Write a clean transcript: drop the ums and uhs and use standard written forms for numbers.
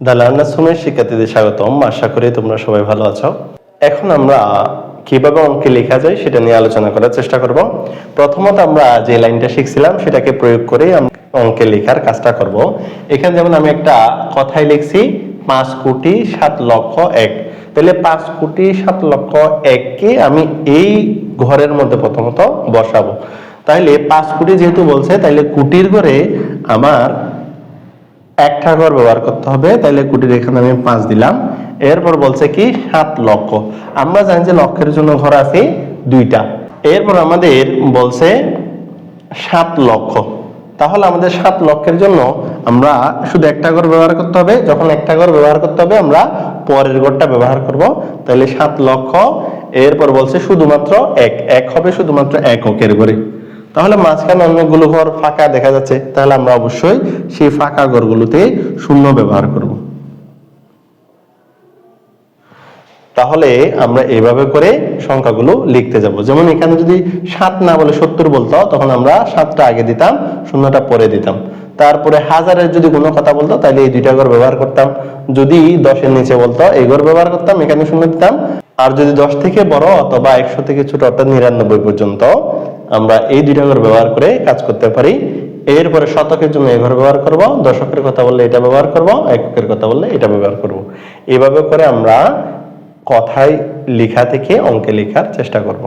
The learners হোমের শিক্ষার্থীদের স্বাগতম। আশা করি তোমরা সবাই ভালো আছো। এখন আমরা কিভাবে অঙ্কে লেখা যায় সেটা নিয়ে আলোচনা করার চেষ্টা করব। প্রথমত আমরা যে লাইনটা শিখছিলাম সেটাকে প্রয়োগ করে অঙ্কে লেখার কাজটা করব। এখানে যেমন আমি একটা কথাই লিখছি 5,07,01,000। তাহলে 5,07,01,000 কে আমি এই ঘরের মধ্যে প্রথমত বসাবো। তাহলে 5 কোটি যেহেতু বলছে, তাহলে কোটির ঘরে আমার একটা ঘর ব্যবহার করতে হবে। তাহলে কোটির এখানে আমি 5 দিলাম। এরপর বলছে কি 7 লক্ষ। আমরা জানি যে লক্ষের জন্য ঘর আছে 2টা। এরপর আমাদের বলছে 7 লক্ষ। তাহলে আমাদের 7 লক্ষের জন্য আমরা শুধু একটা ঘর ব্যবহার করতে হবে। যখন একটা ঘর ব্যবহার করতে হবে আমরা পরের ঘরটা ব্যবহার করব। তাহলে 7 লক্ষ। এরপর বলছে শুধুমাত্র এক হবে শুধুমাত্র এককের ঘরে। তাহলে মাঝখানে অনেকগুলো ঘর ফাঁকা দেখা যাচ্ছে, তাহলে আমরা অবশ্যই সেই ফাঁকা ঘরগুলোতে শূন্য ব্যবহার করব। তাহলে আমরা এইভাবে করে সংখ্যাগুলো লিখতে যাব। যেমন এখানে যদি 7 না বলে 70 বলতো, তখন আমরা 7টা আগে দিতাম, শূন্যটা পরে দিতাম। তারপরে হাজারের যদি কোনো কথা বলতো তাহলে এই 2টা ঘর ব্যবহার করতাম। যদি 10-এর নিচে বলতো এই ঘর ব্যবহার করতাম, এখানে শূন্য দিতাম। আর যদি 10 থেকে বড় অথবা 100 থেকে ছোট অর্থাৎ 99 পর্যন্ত আমরা এই 2টা ঘর ব্যবহার করে কাজ করতে পারি। এরপরে শতকের জন্য এই ঘর ব্যবহার করব, দশকের কথা বললে এটা ব্যবহার করব, এককের কথা বললে এটা ব্যবহার করব। এইভাবে করে আমরা কথায় লেখা থেকে অঙ্কে লেখার চেষ্টা করব।